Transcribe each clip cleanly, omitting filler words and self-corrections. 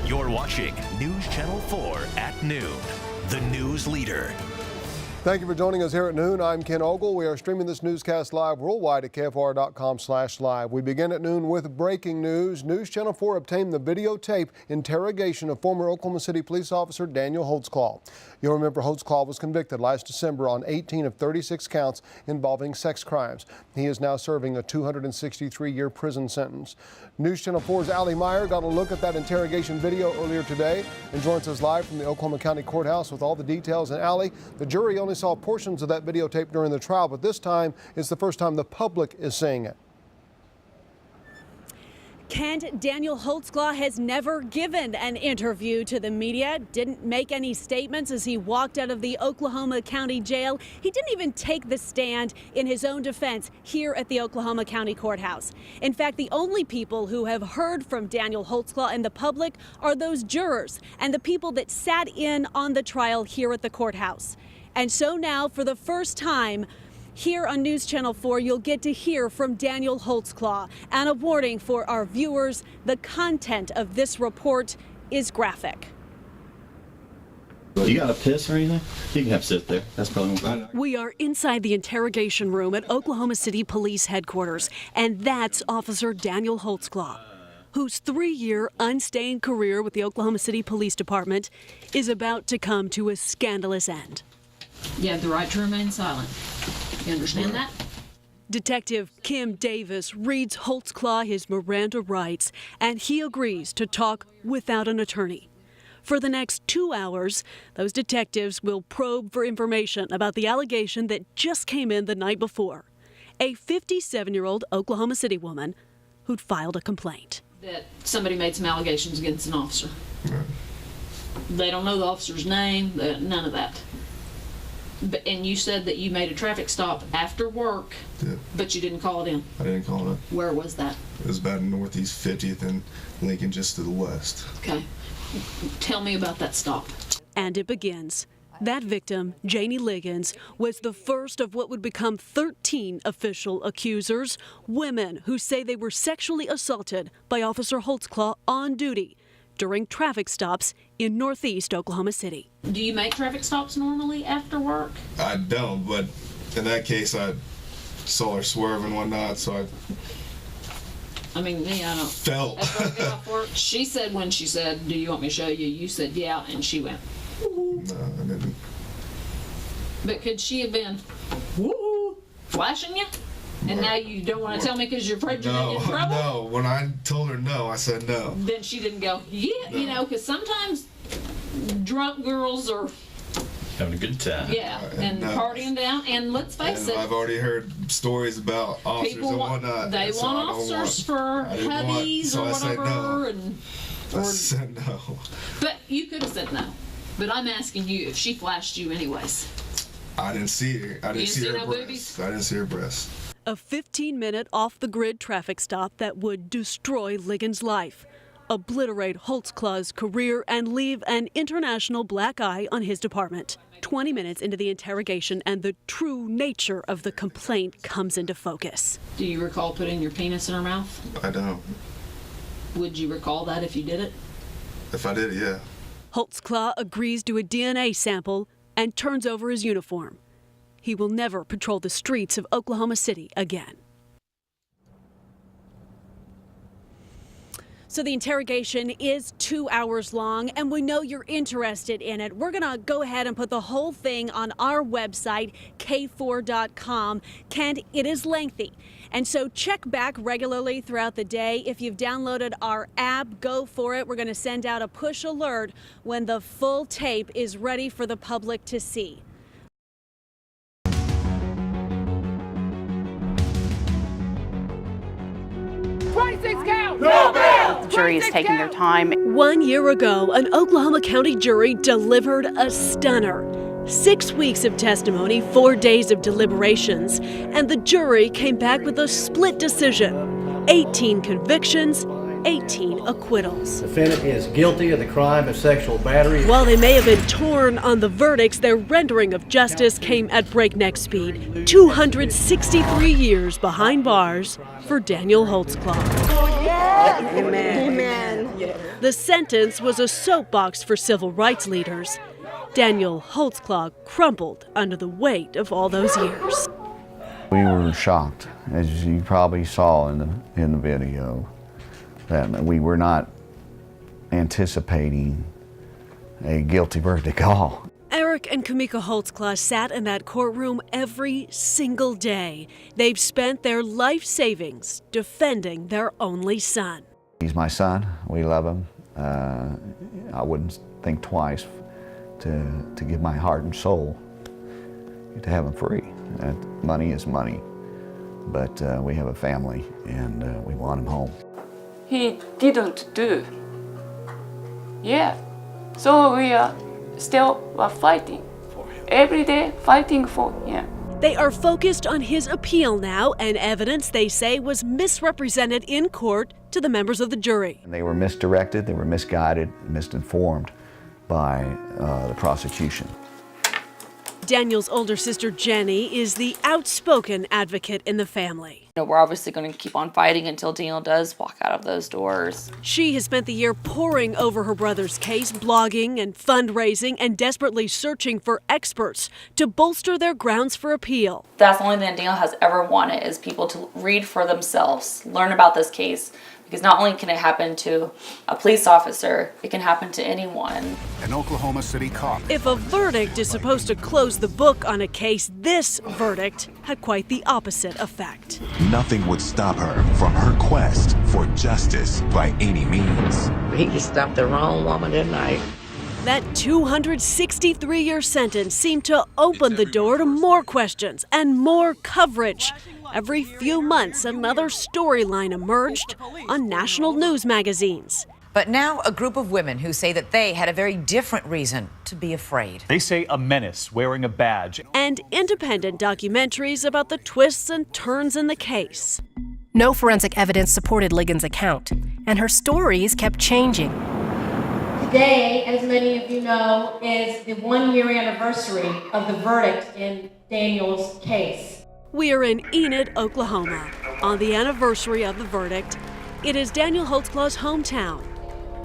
You're watching News Channel 4 at noon, the news leader. Thank you for joining us here at noon. I'm Ken Ogle. We are streaming this newscast live worldwide at KFR.com/live. We begin at noon with breaking news. News Channel 4 obtained the videotape interrogation of former Oklahoma City police officer Daniel Holtzclaw. You'll remember Holtzclaw was convicted last December on 18 of 36 counts involving sex crimes. He is now serving a 263-year prison sentence. News Channel 4's Allie Meyer got a look at that interrogation video earlier today and joins us live from the Oklahoma County Courthouse with all the details. And Allie, the jury only saw portions of that videotape during the trial, but this time it's the first time the public is seeing it. Kent, Daniel Holtzclaw has never given an interview to the media, didn't make any statements as he walked out of the Oklahoma County Jail. He didn't even take the stand in his own defense here at the Oklahoma County Courthouse. In fact, the only people who have heard from Daniel Holtzclaw and the public are those jurors and the people that sat in on the trial here at the courthouse. And so now, for the first time, here on News Channel 4, you'll get to hear from Daniel Holtzclaw. And a warning for our viewers, the content of this report is graphic. You got a piss or anything? You can have sit there. That's probably more. We are inside the interrogation room at Oklahoma City Police Headquarters, and that's Officer Daniel Holtzclaw, whose 3-year unstained career with the Oklahoma City Police Department is about to come to a scandalous end. You have the right to remain silent. You understand that? Detective Kim Davis reads Holtzclaw his Miranda rights, and he agrees to talk without an attorney. For the next 2 hours, those detectives will probe for information about the allegation that just came in the night before. A 57-year-old Oklahoma City woman who'd filed a complaint. That somebody made some allegations against an officer. They don't know the officer's name, none of that. And you said that you made a traffic stop after work, but you didn't call it in. I didn't call it in. Where was that? It was about Northeast 50th and Lincoln, just to the west. Okay. Tell me about that stop. And it begins. That victim, Janie Liggins, was the first of what would become 13 official accusers, women who say they were sexually assaulted by Officer Holtzclaw on duty during traffic stops in Northeast Oklahoma City. Do you make traffic stops normally after work? I don't, but in that case, I saw her swerve and whatnot, so I mean, me, I don't. Felt. After I get off work, she said when she said, "Do you want me to show you?" You said, "Yeah," and she went, "Woo." No, I didn't. But could she have been, woo, flashing you? And now you don't want to tell me because you're afraid you're going to get in trouble? No. When I told her no, I said no. Then she didn't go, yeah, no. You know, because sometimes drunk girls are having a good time. Yeah, and partying down. And let's face it, I've already heard stories about officers people and whatnot. They so want officers for hubbies or whatever. I said no. But you could have said no. But I'm asking you if she flashed you anyways. I didn't see her. I didn't see her breasts. Boobies? I didn't see her breasts. A 15-minute off-the-grid traffic stop that would destroy Liggins' life, obliterate Holtzclaw's career, and leave an international black eye on his department. 20 minutes into the interrogation, and the true nature of the complaint comes into focus. Do you recall putting your penis in her mouth? I don't. Would you recall that if you did it? If I did, yeah. Holtzclaw agrees to a DNA sample and turns over his uniform. He will never patrol the streets of Oklahoma City again. So the interrogation is 2 hours long, and we know you're interested in it. We're going to go ahead and put the whole thing on our website, k4.com. Kent, it is lengthy. And so check back regularly throughout the day. If you've downloaded our app, go for it. We're going to send out a push alert when the full tape is ready for the public to see. No bail! The jury is taking their time. 1 year ago, an Oklahoma County jury delivered a stunner. 6 weeks of testimony, 4 days of deliberations, and the jury came back with a split decision. 18 convictions, 18 acquittals. The defendant is guilty of the crime of sexual battery. While they may have been torn on the verdicts, their rendering of justice came at breakneck speed. 263 years behind bars for Daniel Holtzclaw. Amen. Amen. Yeah. The sentence was a soapbox for civil rights leaders. Daniel Holtzclaw crumpled under the weight of all those years. We were shocked, as you probably saw in the video, that we were not anticipating a guilty verdict at all. Eric and Kamika Holtzclaw sat in that courtroom every single day. They've spent their life savings defending their only son. He's my son. We love him. I wouldn't think twice to give my heart and soul to have him free. Money is money, but we have a family and we want him home. He didn't do. Yeah, so we are still fighting for him. Every day fighting for him. They are focused on his appeal now, and evidence they say was misrepresented in court to the members of the jury. They were misdirected, they were misguided, misinformed by the prosecution. Daniel's older sister Jenny is the outspoken advocate in the family. We're obviously going to keep on fighting until Daniel does walk out of those doors. She has spent the year poring over her brother's case, blogging and fundraising, and desperately searching for experts to bolster their grounds for appeal. That's the only thing Daniel has ever wanted, is people to read for themselves, learn about this case. Because not only can it happen to a police officer, it can happen to anyone. An Oklahoma City cop. If a verdict is supposed to close the book on a case, this verdict had quite the opposite effect. Nothing would stop her from her quest for justice by any means. He just stopped the wrong woman tonight. That 263-year sentence seemed to open the door to more questions and more coverage. Every few months, another storyline emerged on national news magazines. But now a group of women who say that they had a very different reason to be afraid. They say a menace wearing a badge. And independent documentaries about the twists and turns in the case. No forensic evidence supported Ligon's account, and her stories kept changing. Today, as many of you know, is the 1-year anniversary of the verdict in Daniel's case. We are in Enid, Oklahoma, on the anniversary of the verdict. It is Daniel Holtzclaw's hometown,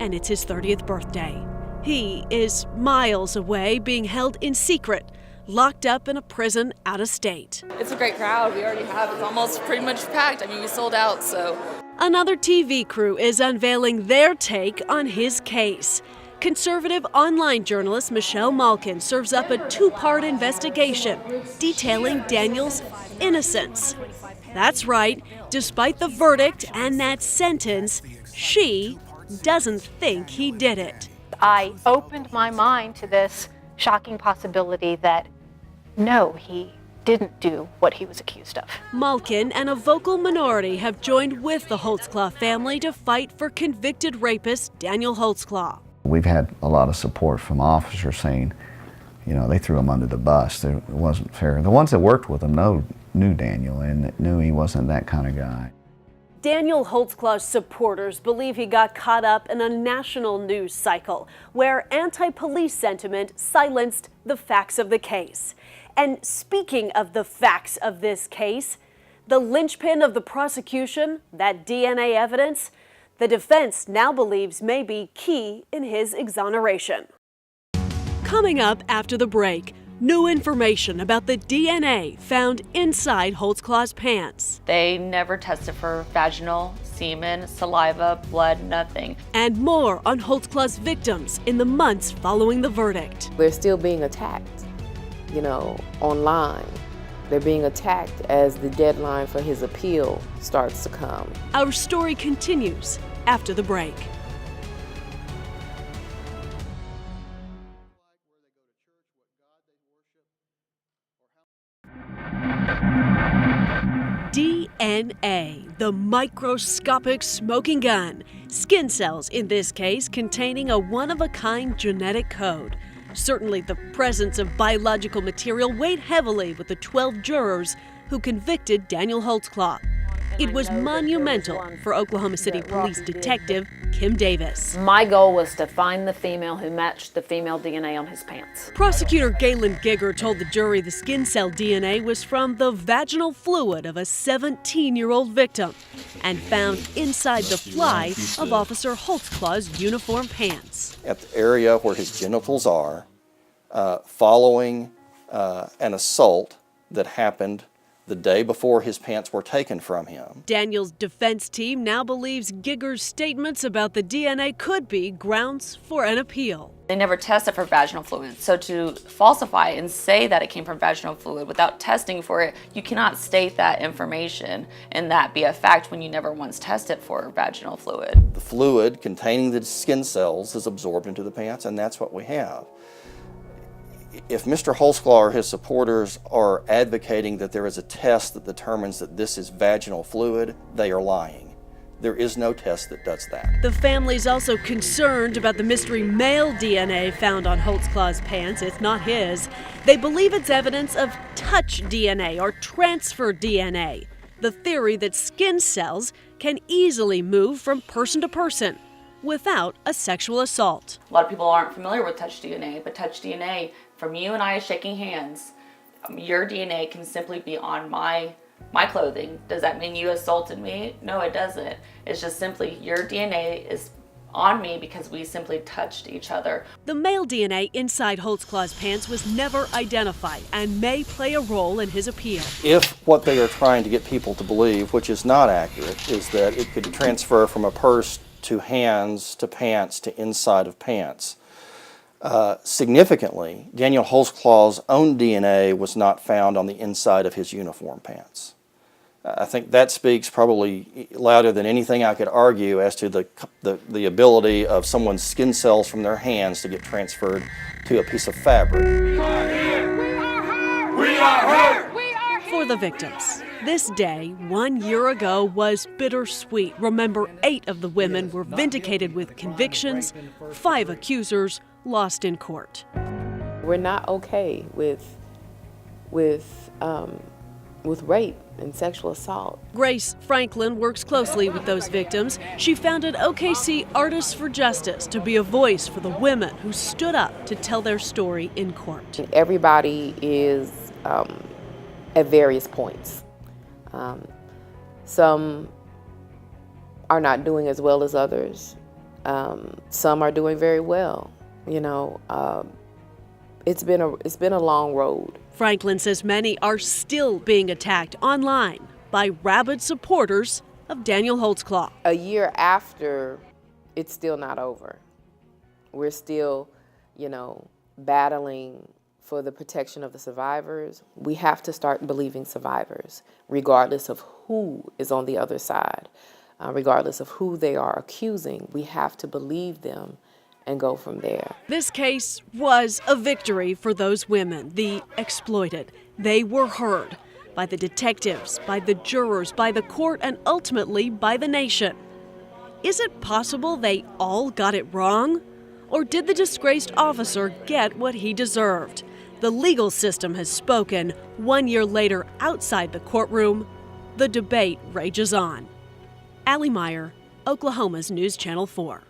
and it's his 30th birthday. He is miles away, being held in secret, locked up in a prison out of state. It's a great crowd. We already have. It's almost pretty much packed. I mean, we sold out, so. Another TV crew is unveiling their take on his case. Conservative online journalist Michelle Malkin serves up a 2-part investigation detailing Daniel's innocence. That's right, despite the verdict and that sentence, she doesn't think he did it. I opened my mind to this shocking possibility that no, he didn't do what he was accused of. Malkin and a vocal minority have joined with the Holtzclaw family to fight for convicted rapist Daniel Holtzclaw. We've had a lot of support from officers saying, you know, they threw him under the bus. It wasn't fair. The ones that worked with him knew Daniel and knew he wasn't that kind of guy. Daniel Holtzclaw's supporters believe he got caught up in a national news cycle where anti-police sentiment silenced the facts of the case. And speaking of the facts of this case, the linchpin of the prosecution, that DNA evidence, the defense now believes may be key in his exoneration. Coming up after the break, new information about the DNA found inside Holtzclaw's pants. They never tested for vaginal, semen, saliva, blood, nothing. And more on Holtzclaw's victims in the months following the verdict. They're still being attacked, online. They're being attacked as the deadline for his appeal starts to come. Our story continues after the break. DNA, the microscopic smoking gun. Skin cells, in this case, containing a one-of-a-kind genetic code. Certainly the presence of biological material weighed heavily with the 12 jurors who convicted Daniel Holtzclaw. It was monumental for Oklahoma City Police Detective Kim Davis. My goal was to find the female who matched the female DNA on his pants. Prosecutor Galen Gigger told the jury the skin cell DNA was from the vaginal fluid of a 17-year-old victim and found inside the fly of Officer Holtzclaw's uniform pants. At the area where his genitals are, following an assault that happened the day before his pants were taken from him. Daniel's defense team now believes Gigger's statements about the DNA could be grounds for an appeal. They never tested for vaginal fluid, so to falsify and say that it came from vaginal fluid without testing for it, you cannot state that information and that be a fact when you never once tested for vaginal fluid. The fluid containing the skin cells is absorbed into the pants, and that's what we have. If Mr. Holtzclaw or his supporters are advocating that there is a test that determines that this is vaginal fluid, they are lying. There is no test that does that. The family's also concerned about the mystery male DNA found on Holtzclaw's pants. It's not his. They believe it's evidence of touch DNA or transfer DNA, the theory that skin cells can easily move from person to person without a sexual assault. A lot of people aren't familiar with touch DNA, but touch DNA, from you and I shaking hands, your DNA can simply be on my clothing. Does that mean you assaulted me? No, it doesn't. It's just simply your DNA is on me because we simply touched each other. The male DNA inside Holtzclaw's pants was never identified and may play a role in his appeal. If what they are trying to get people to believe, which is not accurate, is that it could transfer from a purse to hands to pants to inside of pants. Significantly, Daniel Holtzclaw's own DNA was not found on the inside of his uniform pants. I think that speaks probably louder than anything I could argue as to the ability of someone's skin cells from their hands to get transferred to a piece of fabric. For the victims, this day 1 year ago was bittersweet. Remember, 8 of the women were vindicated with convictions, 5 accusers lost in court. We're not okay with rape and sexual assault. Grace Franklin works closely with those victims. She founded OKC Artists for Justice to be a voice for the women who stood up to tell their story in court. Everybody is at various points. Some are not doing as well as others. Some are doing very well. You know, it's been a long road. Franklin says many are still being attacked online by rabid supporters of Daniel Holtzclaw. A year after, it's still not over. We're still, battling for the protection of the survivors. We have to start believing survivors, regardless of who is on the other side, regardless of who they are accusing. We have to believe them and go from there. This case was a victory for those women, the exploited. They were heard by the detectives, by the jurors, by the court, and ultimately by the nation. Is it possible they all got it wrong? Or did the disgraced officer get what he deserved? The legal system has spoken. 1 year later, outside the courtroom, the debate rages on. Allie Meyer, Oklahoma's News Channel 4.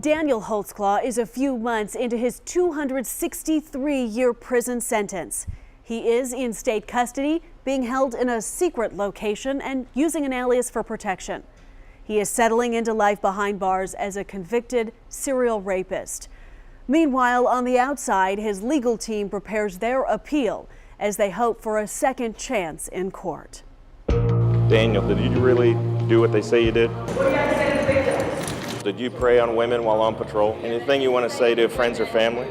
Daniel Holtzclaw is a few months into his 263-year prison sentence. He is in state custody, being held in a secret location and using an alias for protection. He is settling into life behind bars as a convicted serial rapist. Meanwhile, on the outside, his legal team prepares their appeal as they hope for a second chance in court. Daniel, did you really do what they say you did? What do you have to say to the victims? Did you prey on women while on patrol? Anything you want to say to friends or family?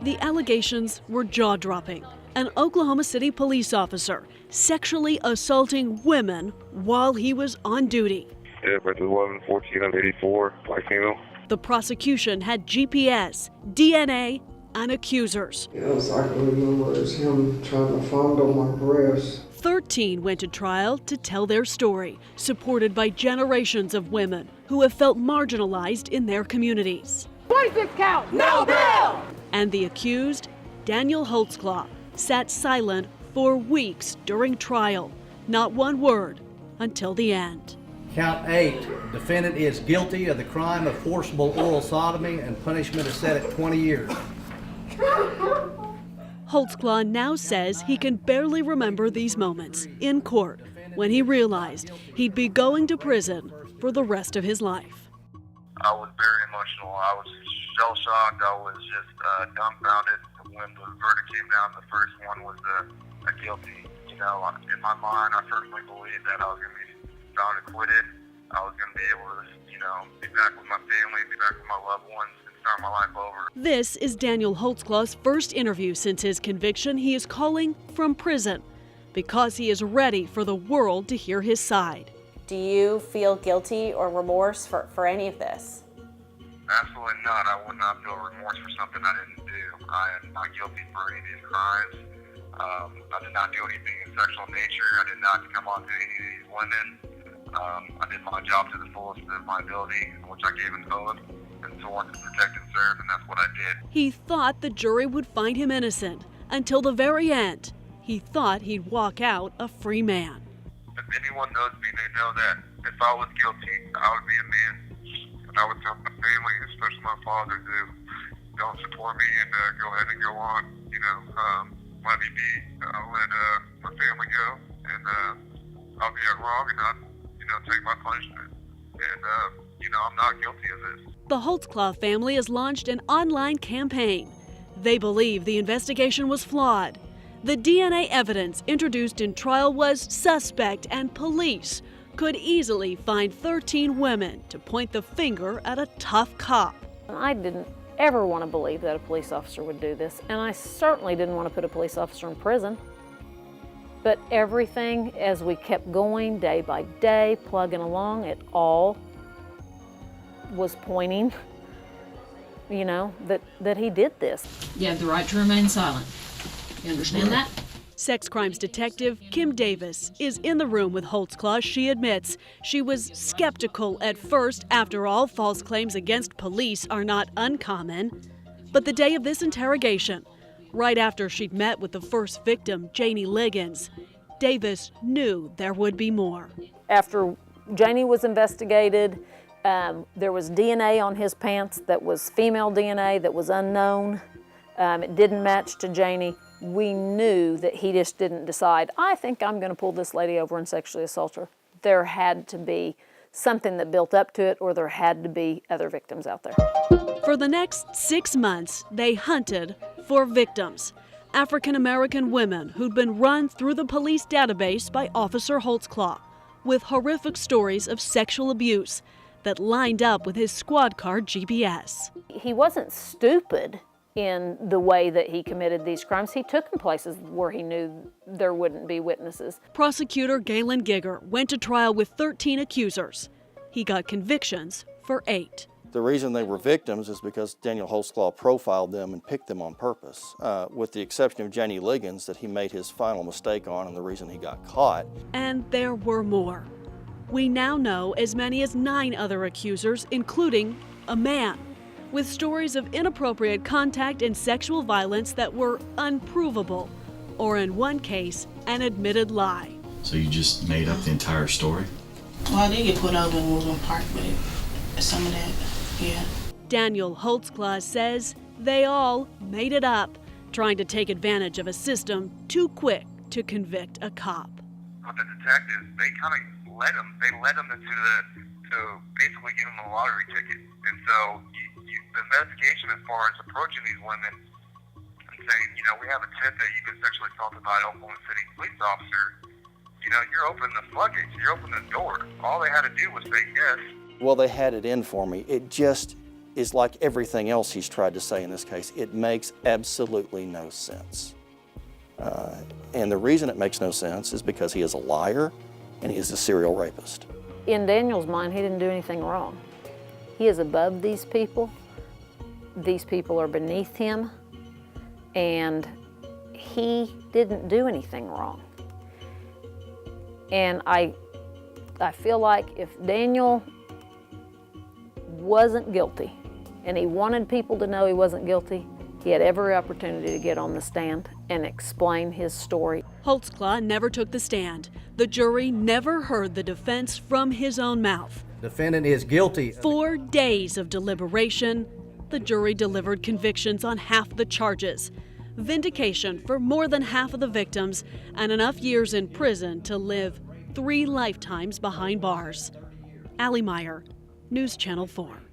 The allegations were jaw-dropping. An Oklahoma City police officer sexually assaulting women while he was on duty. Yeah, versus 11-14-84, black female. The prosecution had GPS, DNA, and accusers. Yes, I can remember it's him trying to fondle my breast. 13 went to trial to tell their story, supported by generations of women who have felt marginalized in their communities. 26 count. No bail. And the accused, Daniel Holtzclaw, sat silent for weeks during trial. Not one word until the end. Count 8, defendant is guilty of the crime of forcible oral sodomy and punishment is set at 20 years. Holtzclaw now says he can barely remember these moments in court when he realized he'd be going to prison for the rest of his life. I was very emotional. I was shell-shocked. I was just dumbfounded when the verdict came down. The first one was a guilty. You know, in my mind, I firmly believed that I was going to be found acquitted. I was going to be able to, you know, be back with my family, be back with my loved ones, and start my life over. This is Daniel Holtzclaw's first interview since his conviction. He is calling from prison because he is ready for the world to hear his side. Do you feel guilty or remorse for any of this? Absolutely not. I would not feel remorse for something I didn't do. I am not guilty for any of these crimes. I did not do anything in sexual nature. I did not come on to any of these women. I did my job to the fullest of my ability, which I gave an oath and sworn to protect and serve, and that's what I did. He thought the jury would find him innocent until the very end. He thought he'd walk out a free man. If anyone knows me, they know that if I was guilty, I would be a man. And I would tell my family, especially my father, to don't support me and go ahead and go on. You know, let me be. I'll let my family go, and I'll be wrong, and I'll, you know, take my punishment. And you know, I'm not guilty of this. The Holtzclaw family has launched an online campaign. They believe the investigation was flawed. The DNA evidence introduced in trial was suspect, and police could easily find 13 women to point the finger at a tough cop. I didn't ever want to believe that a police officer would do this, and I certainly didn't want to put a police officer in prison. But everything, as we kept going day by day, plugging along, it all was pointing, you know, that he did this. You have the right to remain silent. You understand that? Sex crimes detective Kim Davis is in the room with Holtzclaw. She admits she was skeptical at first. After all, false claims against police are not uncommon. But the day of this interrogation, right after she'd met with the first victim, Janie Liggins, Davis knew there would be more. After Janie was investigated, there was DNA on his pants that was female DNA that was unknown. It didn't match to Janie. We knew that he just didn't decide, I think I'm going to pull this lady over and sexually assault her. There had to be something that built up to it, or there had to be other victims out there. For the next 6 months, they hunted for victims. African-American women who'd been run through the police database by Officer Holtzclaw with horrific stories of sexual abuse that lined up with his squad car GPS. He wasn't stupid in the way that he committed these crimes. He took them places where he knew there wouldn't be witnesses. Prosecutor Galen Gigger went to trial with 13 accusers. He got convictions for 8. The reason they were victims is because Daniel Holtzclaw profiled them and picked them on purpose, with the exception of Janie Liggins that he made his final mistake on and the reason he got caught. And there were more. We now know as many as 9 other accusers, including a man, with stories of inappropriate contact and sexual violence that were unprovable, or in one case, an admitted lie. So you just made up the entire story? Well, I did get put over in Woodland Park, but some of that, yeah. Daniel Holtzclaw says they all made it up, trying to take advantage of a system too quick to convict a cop. But the detectives, they kind of led him into to basically give him a lottery ticket. And so the investigation as far as approaching these women and saying, you know, we have a tip that you've been sexually assaulted by an Oklahoma City police officer, you know, you're opening the floodgates, you're opening the door. All they had to do was say yes. Well, they had it in for me. It just is like everything else he's tried to say in this case. It makes absolutely no sense. And the reason it makes no sense is because he is a liar and he is a serial rapist. In Daniel's mind, he didn't do anything wrong. He is above these people. These people are beneath him, and he didn't do anything wrong. And I feel like if Daniel wasn't guilty, and he wanted people to know he wasn't guilty, he had every opportunity to get on the stand and explain his story. Holtzclaw never took the stand. The jury never heard the defense from his own mouth. Defendant is guilty. 4 days of deliberation. The jury delivered convictions on half the charges, vindication for more than half of the victims, and enough years in prison to live 3 lifetimes behind bars. Allie Meyer, News Channel 4.